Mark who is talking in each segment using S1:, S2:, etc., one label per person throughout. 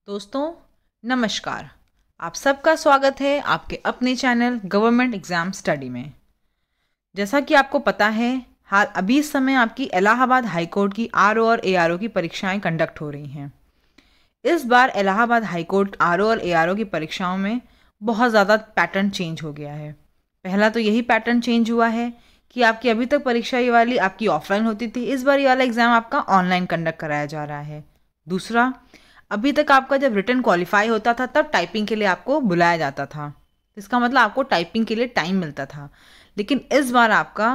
S1: दोस्तों नमस्कार। आप सबका स्वागत है आपके अपने चैनल गवर्नमेंट एग्ज़ाम स्टडी में। जैसा कि आपको पता है, हाल अभी इस समय आपकी इलाहाबाद हाई कोर्ट की आरओ और एआरओ की परीक्षाएं कंडक्ट हो रही हैं। इस बार इलाहाबाद हाई कोर्ट आरओ और एआरओ की परीक्षाओं में बहुत ज़्यादा पैटर्न चेंज हो गया है। पहला तो यही पैटर्न चेंज हुआ है कि आपकी अभी तक परीक्षा ये वाली आपकी ऑफलाइन होती थी, इस बार ये वाला एग्ज़ाम आपका ऑनलाइन कंडक्ट कराया जा रहा है। दूसरा, अभी तक आपका जब रिटन क्वालिफाई होता था तब टाइपिंग के लिए आपको बुलाया जाता था। इसका मतलब आपको टाइपिंग के लिए टाइम मिलता था। लेकिन इस बार आपका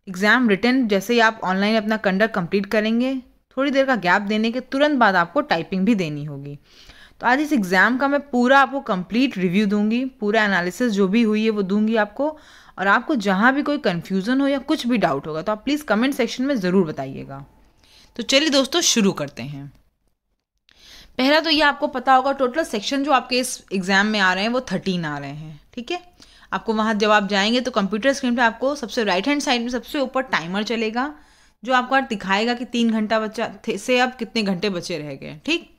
S1: एग्ज़ाम रिटन जैसे ही आप ऑनलाइन अपना कंडक्ट कंप्लीट करेंगे, थोड़ी देर का गैप देने के तुरंत बाद आपको टाइपिंग भी देनी होगी। तो आज इस एग्ज़ाम का मैं पूरा आपको कंप्लीट रिव्यू दूंगी, पूरा एनालिसिस जो भी हुई है वो दूंगी आपको। और आपको जहाँ भी कोई कन्फ्यूज़न हो या कुछ भी डाउट होगा तो आप प्लीज़ कमेंट सेक्शन में ज़रूर बताइएगा। तो चलिए दोस्तों शुरू करते हैं। पहला तो ये आपको पता होगा, टोटल सेक्शन जो आपके इस एग्ज़ाम में आ रहे हैं वो 13 आ रहे हैं। ठीक है, आपको वहाँ जब आप जाएंगे तो कंप्यूटर स्क्रीन पे आपको सबसे राइट हैंड साइड में सबसे ऊपर टाइमर चलेगा जो आपको दिखाएगा कि 3 घंटा बचा से अब कितने घंटे बचे रह गए। ठीक,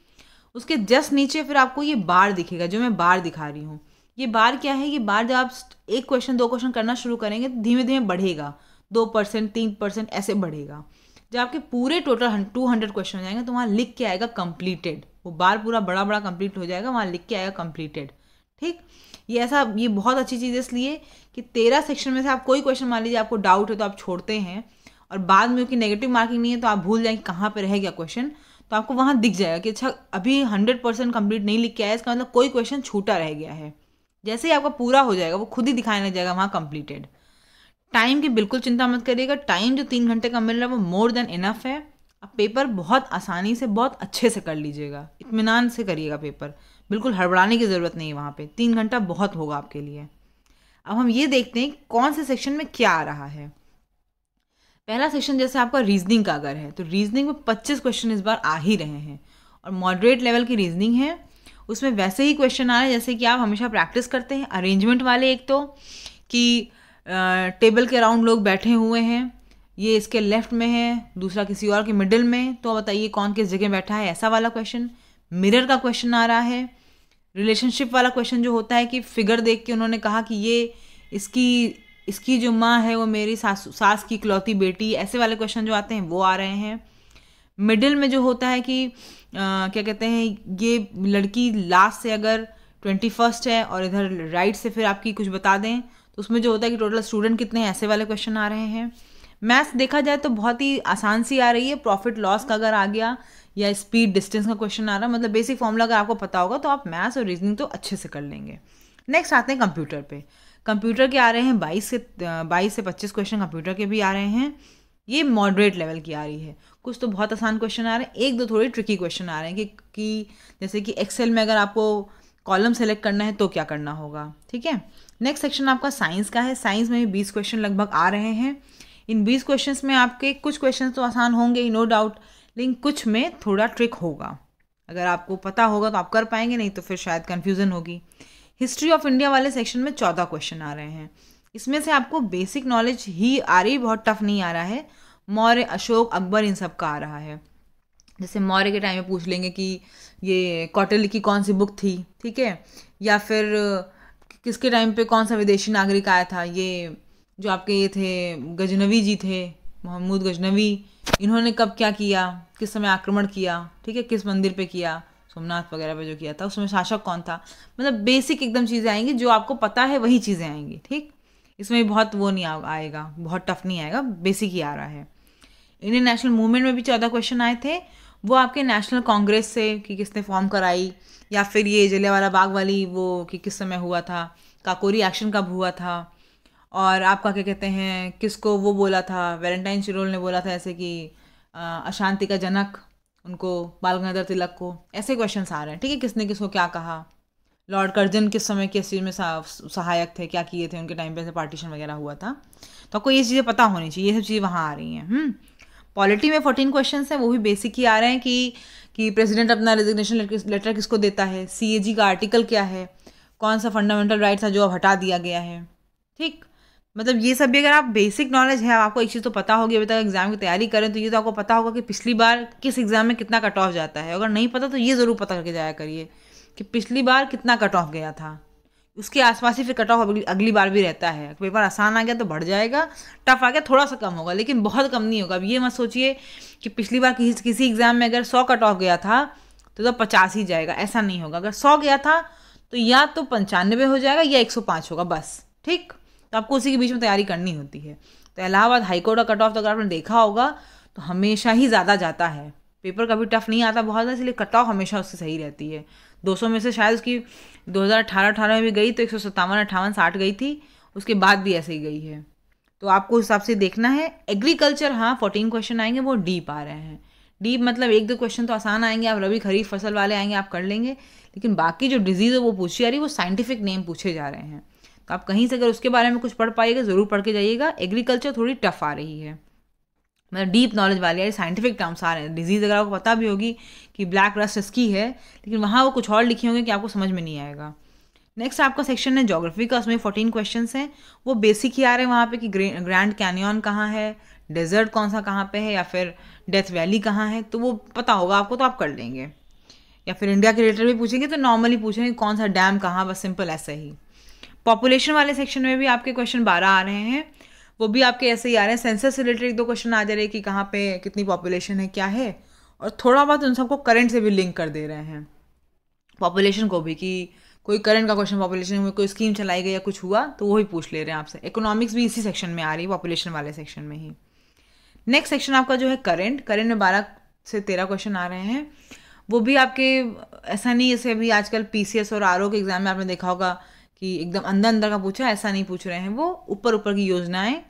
S1: उसके जस्ट नीचे फिर आपको ये बार दिखेगा जो मैं बार दिखा रही हूँ। ये बार क्या है? ये बार जब आप एक क्वेश्चन 2 क्वेश्चन करना शुरू करेंगे तो धीमे धीमे बढ़ेगा, 2% 3% ऐसे बढ़ेगा। जब आपके पूरे टोटल 200 क्वेश्चन हो जाएंगे तो वहाँ लिख के आएगा कंप्लीटेड। वो बार पूरा बड़ा बड़ा कंप्लीट हो जाएगा, वहाँ लिख के आएगा कंप्लीटेड। ठीक, ये बहुत अच्छी चीज़ है इसलिए कि 13 सेक्शन में से आप कोई क्वेश्चन मान लीजिए आपको डाउट है तो आप छोड़ते हैं और बाद में क्योंकि नेगेटिव मार्किंग नहीं है तो आप भूल जाएंगे कहाँ पे रह गया क्वेश्चन, तो आपको वहाँ दिख जाएगा कि अच्छा अभी 100% कंप्लीट नहीं लिख के आया, इसका मतलब कोई क्वेश्चन छूटा रह गया है। जैसे ही आपका पूरा हो जाएगा वो खुद ही दिखाने लग जाएगा वहाँ कंप्लीटेड। टाइम की बिल्कुल चिंता मत करिएगा, टाइम जो 3 घंटे का मिल रहा है वो मोर देन इनफ है। आप पेपर बहुत आसानी से बहुत अच्छे से कर लीजिएगा, इत्मीनान से करिएगा पेपर, बिल्कुल हड़बड़ाने की ज़रूरत नहीं है। वहाँ पे 3 घंटा बहुत होगा आपके लिए। अब हम ये देखते हैं कौन से सेक्शन में क्या आ रहा है। पहला सेक्शन जैसे आपका रीजनिंग का अगर है तो रीजनिंग में 25 क्वेश्चन इस बार आ ही रहे हैं और मॉडरेट लेवल की रीजनिंग है। उसमें वैसे ही क्वेश्चन आ रहे हैं जैसे कि आप हमेशा प्रैक्टिस करते हैं, अरेंजमेंट वाले। एक तो कि टेबल के अराउंड लोग बैठे हुए हैं, ये इसके लेफ्ट में है, दूसरा किसी और के मिडिल में, तो बताइए कौन किस जगह बैठा है, ऐसा वाला क्वेश्चन। मिरर का क्वेश्चन आ रहा है। रिलेशनशिप वाला क्वेश्चन जो होता है कि फिगर देख के उन्होंने कहा कि ये इसकी इसकी जो माँ है वो मेरी सास की इकलौती बेटी, ऐसे वाले क्वेश्चन जो आते हैं वो आ रहे हैं। मिडिल में जो होता है कि क्या कहते हैं, ये लड़की लास्ट से अगर 21st है और इधर राइट से फिर आपकी कुछ बता दें तो उसमें जो होता है कि टोटल स्टूडेंट कितने हैं, ऐसे वाले क्वेश्चन आ रहे हैं। मैथ्स देखा जाए तो बहुत ही आसान सी आ रही है। प्रॉफिट लॉस का अगर आ गया या स्पीड डिस्टेंस का क्वेश्चन आ रहा है, मतलब बेसिक फॉर्मूला अगर आपको पता होगा तो आप मैथ्स और रीजनिंग तो अच्छे से कर लेंगे। नेक्स्ट आते हैं कंप्यूटर पे। कंप्यूटर के आ रहे हैं 22 से 25 क्वेश्चन कंप्यूटर के भी आ रहे हैं। ये मॉडरेट लेवल की आ रही है। कुछ तो बहुत आसान क्वेश्चन आ रहे हैं, एक दो थोड़े ट्रिकी क्वेश्चन आ रहे हैं कि जैसे कि एक्सेल में अगर आपको कॉलम सेलेक्ट करना है तो क्या करना होगा। ठीक है, नेक्स्ट सेक्शन आपका साइंस का है। साइंस में भी 20 क्वेश्चन लगभग आ रहे हैं। इन 20 क्वेश्चंस में आपके कुछ क्वेश्चन तो आसान होंगे ही, नो डाउट, लेकिन कुछ में थोड़ा ट्रिक होगा। अगर आपको पता होगा तो आप कर पाएंगे, नहीं तो फिर शायद कन्फ्यूज़न होगी। हिस्ट्री ऑफ इंडिया वाले सेक्शन में 14 क्वेश्चन आ रहे हैं। इसमें से आपको बेसिक नॉलेज ही आ रही, बहुत टफ नहीं आ रहा है। मौर्य, अशोक, अकबर, इन सब का आ रहा है। जैसे मौर्य के टाइम में पूछ लेंगे कि ये कौटिल्य की कौन सी बुक थी, ठीक है, या फिर किसके टाइम पे कौन सा विदेशी नागरिक आया था। ये जो आपके ये थे गजनवी जी थे, महमूद गजनवी, इन्होंने कब क्या किया, किस समय आक्रमण किया, ठीक है, किस मंदिर पे किया, सोमनाथ वगैरह पे जो किया था, उसमें शासक कौन था। मतलब बेसिक एकदम चीज़ें आएंगी, जो आपको पता है वही चीज़ें आएंगी। ठीक, इसमें बहुत वो नहीं आएगा, बहुत टफ नहीं आएगा, बेसिक ही आ रहा है। इंडियन नेशनल मूवमेंट में भी 14 क्वेश्चन आए थे। वो आपके नेशनल कांग्रेस से कि किसने फॉर्म कराई, या फिर ये जलियांवाला बाग वाली वो कि किस समय हुआ था, काकोरी एक्शन कब हुआ था, और आपका क्या कहते हैं किसको वो बोला था, वैलेंटाइन चिरोल ने बोला था ऐसे कि अशांति का जनक उनको, बाल गंगाधर तिलक को, ऐसे क्वेश्चंस आ रहे हैं। ठीक है, किसने किसको क्या कहा, लॉर्ड कर्जन किस समय किस चीज़ में सहायक थे, क्या किए थे उनके टाइम पे से पार्टीशन वगैरह हुआ था। तो आपको ये चीज़ें पता होनी चाहिए, ये सब चीज़ें वहाँ आ रही हैं। पॉलिटी में 14 क्वेश्चन हैं, वो भी बेसिक ही आ रहे हैं कि प्रेसिडेंट अपना रेजिग्नेशन लेटर किसको देता है, सीएजी का आर्टिकल क्या है, कौन सा फंडामेंटल राइट था जो अब हटा दिया गया है। ठीक, मतलब ये सब भी अगर आप बेसिक नॉलेज है, आपको एक चीज़ तो पता होगी, अभी तक एग्जाम की तैयारी करें तो ये तो आपको पता होगा कि पिछली बार किस एग्जाम में कितना कट ऑफ जाता है। अगर नहीं पता तो ये ज़रूर पता करके जाया करिए कि पिछली बार कितना कट ऑफ गया था, उसके आसपास ही फिर कट ऑफ अगली बार भी रहता है। पेपर आसान आ गया तो बढ़ जाएगा, टफ आ गया थोड़ा सा कम होगा, लेकिन बहुत कम नहीं होगा। अब ये मत सोचिए कि पिछली बार किसी एग्जाम में अगर 100 कट ऑफ गया था तो 50 ही जाएगा, ऐसा नहीं होगा। अगर 100 गया था तो या तो 95 हो जाएगा या 105 होगा बस, ठीक। तो आपको उसी के बीच में तैयारी करनी होती है। तो इलाहाबाद हाईकोर्ट का कट ऑफ तो अगर आपने देखा होगा तो हमेशा ही ज़्यादा जाता है, पेपर कभी टफ नहीं आता बहुत, इसलिए कट ऑफ हमेशा उससे सही रहती है। 200 में से शायद उसकी 2018 में भी गई तो 157, 58, 60 गई थी, उसके बाद भी ऐसे ही गई है। तो आपको हिसाब से देखना है। एग्रीकल्चर, हाँ 14 क्वेश्चन आएंगे, वो डीप आ रहे हैं। डीप मतलब 1-2 क्वेश्चन तो आसान आएंगे, आप रबी खरीफ फसल वाले आएंगे, आप कर लेंगे, लेकिन बाकी जो डिजीज़ है वो पूछी जा रही है, वो साइंटिफिक नेम पूछे जा रहे हैं। तो आप कहीं से अगर उसके बारे में कुछ पढ़ पाइएगा ज़रूर पढ़ के जाइएगा। एग्रीकल्चर थोड़ी टफ आ रही है, मतलब डीप नॉलेज वाली है, साइंटिफिक टर्म्स आ रहे हैं। डिजीज़ अगर आपको पता भी होगी कि ब्लैक रस्ट इसकी है, लेकिन वहाँ वो कुछ और लिखे होंगे कि आपको समझ में नहीं आएगा। नेक्स्ट आपका सेक्शन है ज्योग्राफी का, उसमें 14 क्वेश्चंस हैं, वो बेसिक ही आ रहे हैं वहाँ पे कि ग्रैंड कैनियन कहाँ है, डेजर्ट कौन सा कहाँ पे है, या फिर डेथ वैली कहाँ है, तो वो पता होगा आपको तो आप कर लेंगे। या फिर इंडिया के रिलेटेड भी पूछेंगे तो नॉर्मली पूछेंगे कौन सा डैम कहाँ, बस सिंपल ऐसा ही। पॉपुलेशन वाले सेक्शन में भी आपके क्वेश्चन 12 आ रहे हैं, वो भी आपके ऐसे ही आ रहे हैं। सेंसस से रिलेटेड 1-2 क्वेश्चन आ जा रहे हैं कि कहाँ पे कितनी पॉपुलेशन है, क्या है, और थोड़ा बहुत उन सबको करंट से भी लिंक कर दे रहे हैं पॉपुलेशन को भी, कि कोई करंट का क्वेश्चन पॉपुलेशन में कोई स्कीम चलाई गई या कुछ हुआ तो वो ही पूछ ले रहे हैं आपसे। इकोनॉमिक्स भी इसी सेक्शन में आ रही है, पॉपुलेशन वाले सेक्शन में ही। नेक्स्ट सेक्शन आपका जो है करंट में 12 से 13 क्वेश्चन आ रहे हैं। वो भी आपके ऐसा नहीं जैसे अभी आजकल पीसीएस और आरओ के एग्जाम में आपने देखा होगा कि एकदम अंदर अंदर का पूछा, ऐसा नहीं पूछ रहे हैं। वो ऊपर ऊपर की योजनाएं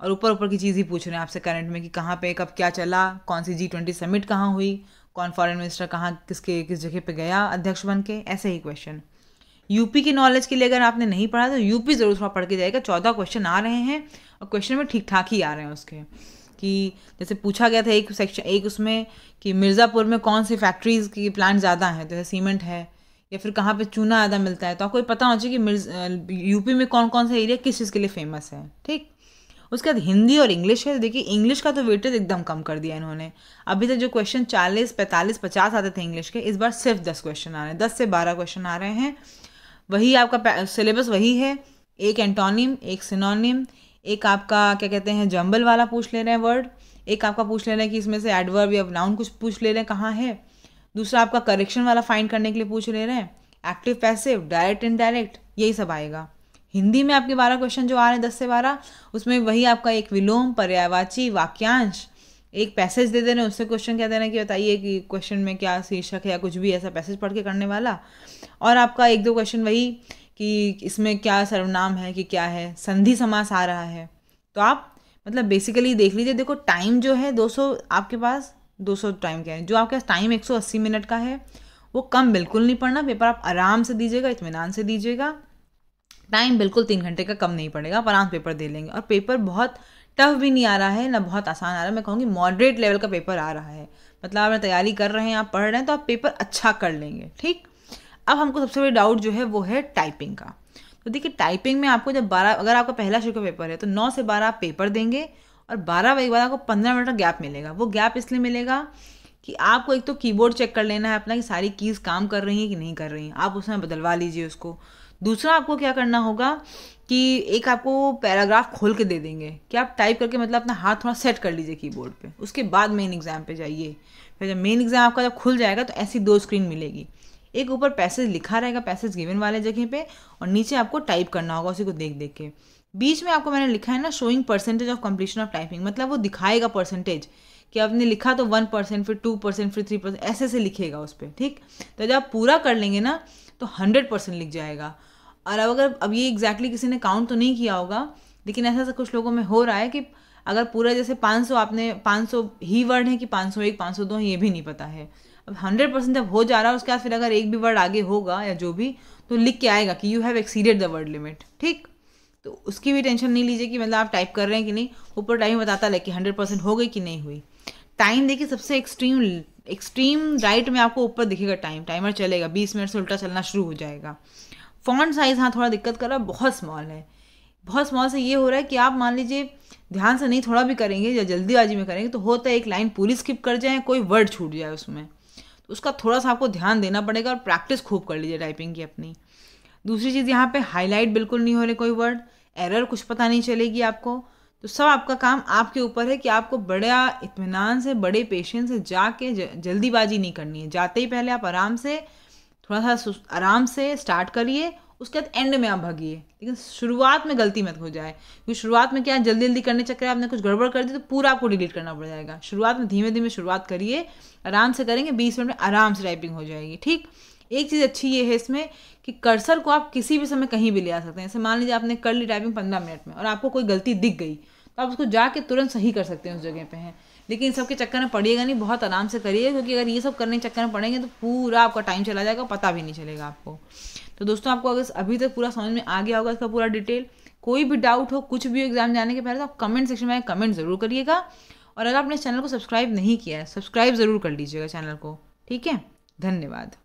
S1: और ऊपर ऊपर की चीज़ ही पूछ रहे हैं आपसे करंट में, कि कहाँ पे कब क्या चला, कौन सी G20 समिट कहाँ हुई, कौन फॉरेन मिनिस्टर कहाँ किस जगह पे गया अध्यक्ष बन के, ऐसे ही क्वेश्चन। यूपी की नॉलेज के लिए अगर आपने नहीं पढ़ा तो यूपी ज़रूर थोड़ा पढ़ के जाएगा। 14 क्वेश्चन आ रहे हैं और क्वेश्चन में ठीक ठाक ही आ रहे हैं उसके, कि जैसे पूछा गया था एक सेक्शन, एक उसमें कि मिर्ज़ापुर में कौन सी फैक्ट्रीज़ की प्लांट ज़्यादा हैं, जैसे सीमेंट है, या फिर कहाँ पे चूना ज़्यादा मिलता है। तो आपको पता होना चाहिए कि यूपी में कौन कौन सा एरिया किस चीज़ के लिए फेमस है, ठीक। उसके बाद हिंदी और इंग्लिश है। देखिए इंग्लिश का तो वेटेज एकदम कम कर दिया इन्होंने। अभी तक जो क्वेश्चन 40, 45, 50 आते थे इंग्लिश के, इस बार सिर्फ 10 क्वेश्चन आ रहे हैं, 10 से 12 क्वेश्चन आ रहे हैं। वही आपका सिलेबस वही है, एक एंटोनिम, एक सिनोनिम, एक आपका क्या कहते हैं जंबल वाला पूछ ले रहे हैं वर्ड, एक आपका पूछ ले रहे हैं कि इसमें से एडवर्ब या नाउन कुछ पूछ ले रहे हैं कहाँ है, दूसरा आपका करेक्शन वाला फाइंड करने के लिए पूछ ले रहे हैं, एक्टिव पैसिव, डायरेक्ट इनडायरेक्ट, यही सब आएगा। हिंदी में आपके 12 क्वेश्चन जो आ रहे हैं 10 से 12, उसमें वही आपका एक विलोम, पर्यायवाची, वाक्यांश, एक पैसेज दे रहे हैं, उससे क्वेश्चन क्या दे रहे हैं कि बताइए कि क्वेश्चन में क्या शीर्षक है या कुछ भी ऐसा पैसेज पढ़ के करने वाला, और आपका 1-2 क्वेश्चन वही कि इसमें क्या सर्वनाम है कि क्या है, संधि समास आ रहा है। तो आप मतलब बेसिकली देख लीजिए, देखो टाइम जो है 200 आपके पास, 200 टाइम क्या है, जो आपके पास टाइम 180 मिनट का है वो कम बिल्कुल नहीं पढ़ना। पेपर आप आराम से दीजिएगा, इत्मीनान से दीजिएगा, टाइम बिल्कुल 3 घंटे का कम नहीं पड़ेगा, आप आराम से पेपर दे लेंगे। और पेपर बहुत टफ भी नहीं आ रहा है ना बहुत आसान आ रहा है, मैं कहूँगी मॉडरेट लेवल का पेपर आ रहा है। मतलब आप तैयारी कर रहे हैं, आप पढ़ रहे हैं, तो आप पेपर अच्छा कर लेंगे, ठीक। अब हमको सबसे बड़ी डाउट जो है वो है टाइपिंग का। तो देखिए टाइपिंग में आपको जब 12, अगर आपका पहला शुरू का पेपर है तो 9 से 12 आप पेपर देंगे, और 12 बजे के बाद आपको 15 मिनट का गैप मिलेगा। वो गैप इसलिए मिलेगा कि आपको एक तो कीबोर्ड चेक कर लेना है अपना कि सारी कीज़ काम कर रही हैं कि नहीं कर रही हैं, आप उसमें बदलवा लीजिए उसको। दूसरा आपको क्या करना होगा कि एक आपको पैराग्राफ खोल के दे देंगे कि आप टाइप करके मतलब अपना हाथ थोड़ा सेट कर लीजिए कीबोर्ड पे, उसके बाद मेन एग्ज़ाम पे जाइए। फिर जब मेन एग्ज़ाम आपका जब खुल जाएगा तो ऐसी 2 स्क्रीन मिलेगी, एक ऊपर पैसेज लिखा रहेगा, पैसेज गिवन वाले जगह पे, और नीचे आपको टाइप करना होगा उसी को देख देख के। बीच में आपको मैंने लिखा है ना showing percentage of completion of typing, मतलब वो दिखाएगा परसेंटेज कि आपने लिखा तो 1%, फिर 2%, फिर 3%, ऐसे से लिखेगा उस पर, ठीक। तो जब आप पूरा कर लेंगे ना तो 100% लिख जाएगा। और अब ये एग्जैक्टली किसी ने काउंट तो नहीं किया होगा, लेकिन ऐसा कुछ लोगों में हो रहा है कि अगर पूरा जैसे 500 आपने 500 ही वर्ड है कि 501, 502 है, ये भी नहीं पता है। अब 100% जब हो जा रहा है उसके बाद फिर अगर एक भी वर्ड आगे होगा या जो भी, तो लिख के आएगा कि you have exceeded the word limit, ठीक। तो उसकी भी टेंशन नहीं लीजिए कि मतलब आप टाइप कर रहे हैं कि नहीं, ऊपर टाइम बताता है कि 100% हो गई कि नहीं हुई। टाइम देखिए सबसे एक्सट्रीम राइट में आपको ऊपर दिखेगा टाइम, टाइमर चलेगा, 20 मिनट से उल्टा चलना शुरू हो जाएगा। फॉन्ट साइज़ हाँ थोड़ा दिक्कत कर रहा है, बहुत स्मॉल है। बहुत स्मॉल से ये हो रहा है कि आप मान लीजिए ध्यान से नहीं थोड़ा भी करेंगे या जल्दीबाजी में करेंगे तो होता है एक लाइन पूरी स्किप कर जाए, कोई वर्ड छूट जाए उसमें, तो उसका थोड़ा सा आपको ध्यान देना पड़ेगा और प्रैक्टिस खूब कर लीजिए टाइपिंग की अपनी। दूसरी चीज़, यहाँ पे हाईलाइट बिल्कुल नहीं हो रहे कोई वर्ड, एरर कुछ पता नहीं चलेगी आपको। तो सब आपका काम आपके ऊपर है कि आपको बड़ा इत्मीनान से, बड़े पेशेंस से जाके जल्दीबाजी नहीं करनी है। जाते ही पहले आप आराम से, थोड़ा सा आराम से स्टार्ट करिए, उसके बाद एंड में आप भागिए, लेकिन शुरुआत में गलती मत हो जाए, क्योंकि शुरुआत में क्या जल्दी जल्दी करने चक्कर आपने कुछ गड़बड़ कर दी तो पूरा आपको डिलीट करना पड़ जाएगा। शुरुआत में धीमे धीमे शुरुआत करिए, आराम से करेंगे, 20 मिनट में आराम से टाइपिंग हो जाएगी। ठीक, एक चीज़ अच्छी ये है इसमें कि कर्सर को आप किसी भी समय कहीं भी ले आ सकते हैं। जैसे मान लीजिए आपने कर ली टाइपिंग 15 मिनट में और आपको कोई गलती दिख गई तो आप उसको जाके तुरंत सही कर सकते हैं, उस जगह पे हैं। लेकिन सबके चक्कर में पड़िएगा नहीं, बहुत आराम से करिए, क्योंकि अगर ये सब करने के चक्कर में पड़ेंगे तो पूरा आपका टाइम चला जाएगा, पता भी नहीं चलेगा आपको। तो दोस्तों, आपको अगर अभी तक पूरा समझ में आ गया होगा इसका पूरा डिटेल, कोई भी डाउट हो, कुछ भी एग्जाम जाने के पहले, तो आप कमेंट सेक्शन में कमेंट ज़रूर करिएगा। और अगर आपने इस चैनल को सब्सक्राइब नहीं किया है, सब्सक्राइब ज़रूर कर लीजिएगा चैनल को। ठीक है, धन्यवाद।